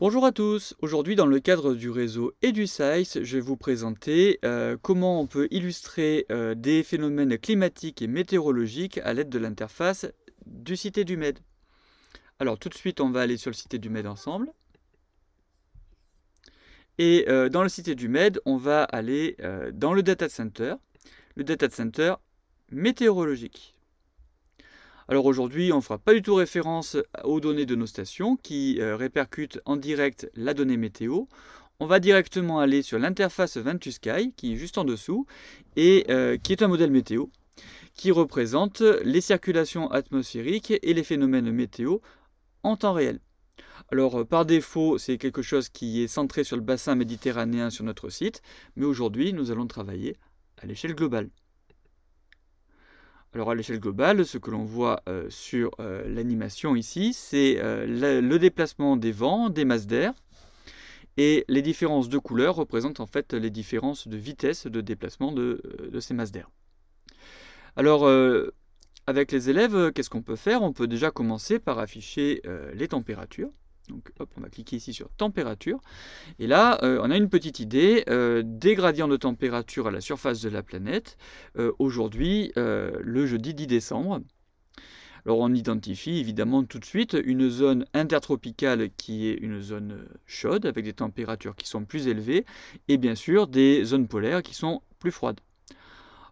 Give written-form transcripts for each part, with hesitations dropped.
Bonjour à tous, aujourd'hui dans le cadre du réseau EduScience, je vais vous présenter comment on peut illustrer des phénomènes climatiques et météorologiques à l'aide de l'interface du site EduMed. Alors tout de suite on va aller sur le site EduMed ensemble. Et dans le site EduMed, on va aller dans le data center météorologique. Alors aujourd'hui, on ne fera pas du tout référence aux données de nos stations qui répercutent en direct la donnée météo. On va directement aller sur l'interface Ventusky qui est juste en dessous et qui est un modèle météo qui représente les circulations atmosphériques et les phénomènes météo en temps réel. Alors par défaut, c'est quelque chose qui est centré sur le bassin méditerranéen sur notre site, mais aujourd'hui, nous allons travailler à l'échelle globale. Alors à l'échelle globale, ce que l'on voit sur l'animation ici, c'est le déplacement des vents, des masses d'air, et les différences de couleurs représentent en fait les différences de vitesse de déplacement de ces masses d'air. Alors avec les élèves, qu'est-ce qu'on peut faire? On peut déjà commencer par afficher les températures. Donc hop, on va cliquer ici sur température. Et là, on a une petite idée des gradients de température à la surface de la planète. Aujourd'hui, le jeudi 10 décembre. Alors on identifie évidemment tout de suite une zone intertropicale qui est une zone chaude avec des températures qui sont plus élevées et bien sûr des zones polaires qui sont plus froides.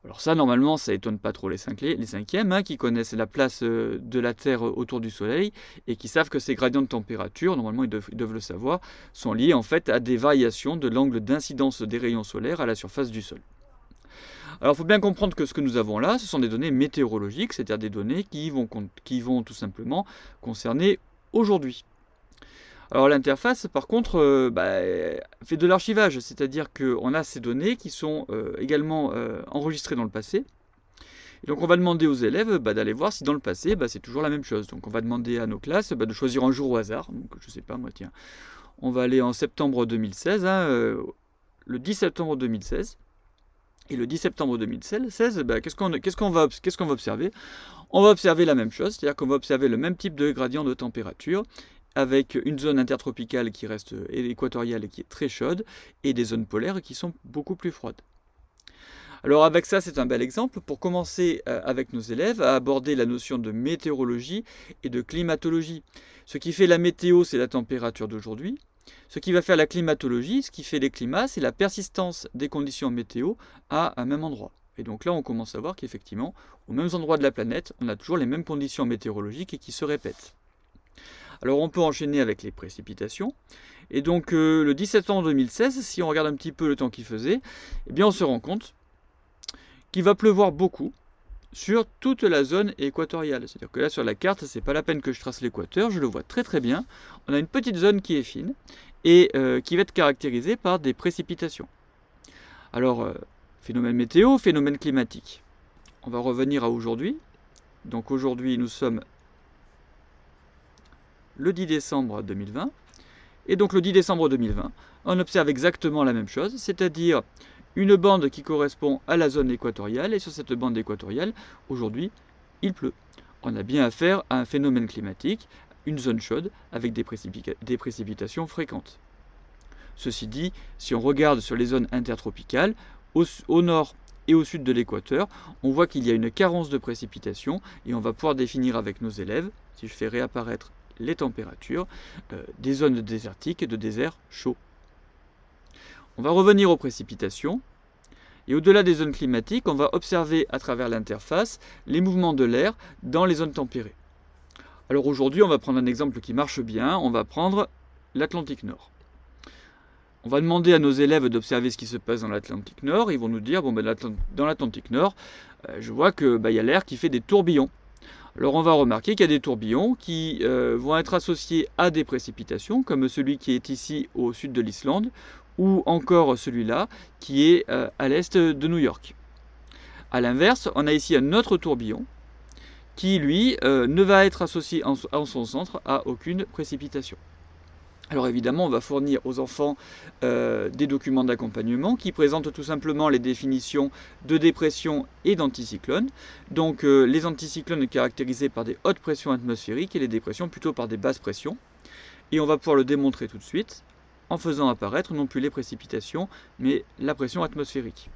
Alors ça, normalement, ça étonne pas trop les cinquièmes, hein, qui connaissent la place de la Terre autour du Soleil et qui savent que ces gradients de température, normalement ils doivent le savoir, sont liés en fait à des variations de l'angle d'incidence des rayons solaires à la surface du sol. Alors il faut bien comprendre que ce que nous avons là, ce sont des données météorologiques, c'est-à-dire des données qui vont tout simplement concerner aujourd'hui. Alors l'interface, par contre, fait de l'archivage, c'est-à-dire qu'on a ces données qui sont également enregistrées dans le passé. Et donc on va demander aux élèves d'aller voir si dans le passé, c'est toujours la même chose. Donc on va demander à nos classes de choisir un jour au hasard. Donc je sais pas, moi tiens, on va aller en septembre 2016, le 10 septembre 2016. Et le 10 septembre 2016, qu'est-ce qu'on va observer? On va observer la même chose, c'est-à-dire qu'on va observer le même type de gradient de température, avec une zone intertropicale qui reste équatoriale et qui est très chaude, et des zones polaires qui sont beaucoup plus froides. Alors avec ça, c'est un bel exemple pour commencer avec nos élèves à aborder la notion de météorologie et de climatologie. Ce qui fait la météo, c'est la température d'aujourd'hui. Ce qui va faire la climatologie, ce qui fait les climats, c'est la persistance des conditions météo à un même endroit. Et donc là, on commence à voir qu'effectivement, aux mêmes endroits de la planète, on a toujours les mêmes conditions météorologiques et qui se répètent. Alors on peut enchaîner avec les précipitations. Et donc le 17 septembre 2016, si on regarde un petit peu le temps qu'il faisait, eh bien on se rend compte qu'il va pleuvoir beaucoup sur toute la zone équatoriale. C'est-à-dire que là sur la carte, c'est pas la peine que je trace l'équateur, je le vois très très bien. On a une petite zone qui est fine et qui va être caractérisée par des précipitations. Alors phénomène météo, phénomène climatique. On va revenir à aujourd'hui. Donc aujourd'hui nous sommes le 10 décembre 2020. Et donc le 10 décembre 2020, on observe exactement la même chose, c'est-à-dire une bande qui correspond à la zone équatoriale, et sur cette bande équatoriale, aujourd'hui, il pleut. On a bien affaire à un phénomène climatique, une zone chaude, avec des précipitations fréquentes. Ceci dit, si on regarde sur les zones intertropicales, au nord et au sud de l'équateur, on voit qu'il y a une carence de précipitations, et on va pouvoir définir avec nos élèves, si je fais réapparaître les températures, des zones désertiques et de déserts chauds. On va revenir aux précipitations. Et au-delà des zones climatiques, on va observer à travers l'interface les mouvements de l'air dans les zones tempérées. Alors aujourd'hui, on va prendre un exemple qui marche bien. On va prendre l'Atlantique Nord. On va demander à nos élèves d'observer ce qui se passe dans l'Atlantique Nord. Ils vont nous dire, dans l'Atlantique Nord, je vois qu'il y a l'air qui fait des tourbillons. Alors on va remarquer qu'il y a des tourbillons qui vont être associés à des précipitations, comme celui qui est ici au sud de l'Islande, ou encore celui-là qui est à l'est de New York. A l'inverse, on a ici un autre tourbillon qui, lui, ne va être associé en son centre à aucune précipitation. Alors évidemment, on va fournir aux enfants des documents d'accompagnement qui présentent tout simplement les définitions de dépression et d'anticyclone. Donc les anticyclones caractérisés par des hautes pressions atmosphériques et les dépressions plutôt par des basses pressions. Et on va pouvoir le démontrer tout de suite en faisant apparaître non plus les précipitations, mais la pression atmosphérique.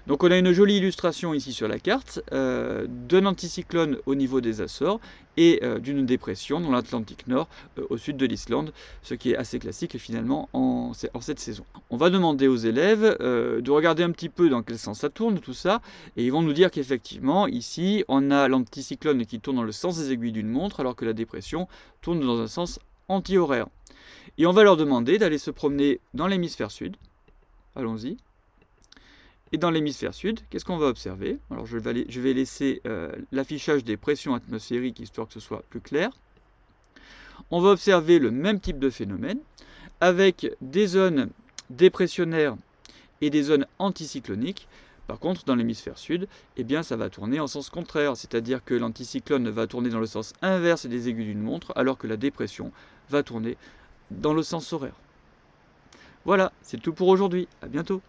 Donc on a une jolie illustration ici sur la carte d'un anticyclone au niveau des Açores et d'une dépression dans l'Atlantique Nord au sud de l'Islande, ce qui est assez classique finalement en cette saison. On va demander aux élèves de regarder un petit peu dans quel sens ça tourne tout ça, et ils vont nous dire qu'effectivement ici on a l'anticyclone qui tourne dans le sens des aiguilles d'une montre alors que la dépression tourne dans un sens anti-horaire. Et on va leur demander d'aller se promener dans l'hémisphère sud. Allons-y. Et dans l'hémisphère sud, qu'est-ce qu'on va observer? Alors je vais laisser l'affichage des pressions atmosphériques histoire que ce soit plus clair. On va observer le même type de phénomène avec des zones dépressionnaires et des zones anticycloniques. Par contre, dans l'hémisphère sud, eh bien, ça va tourner en sens contraire, c'est-à-dire que l'anticyclone va tourner dans le sens inverse des aiguilles d'une montre, alors que la dépression va tourner dans le sens horaire. Voilà, c'est tout pour aujourd'hui. À bientôt.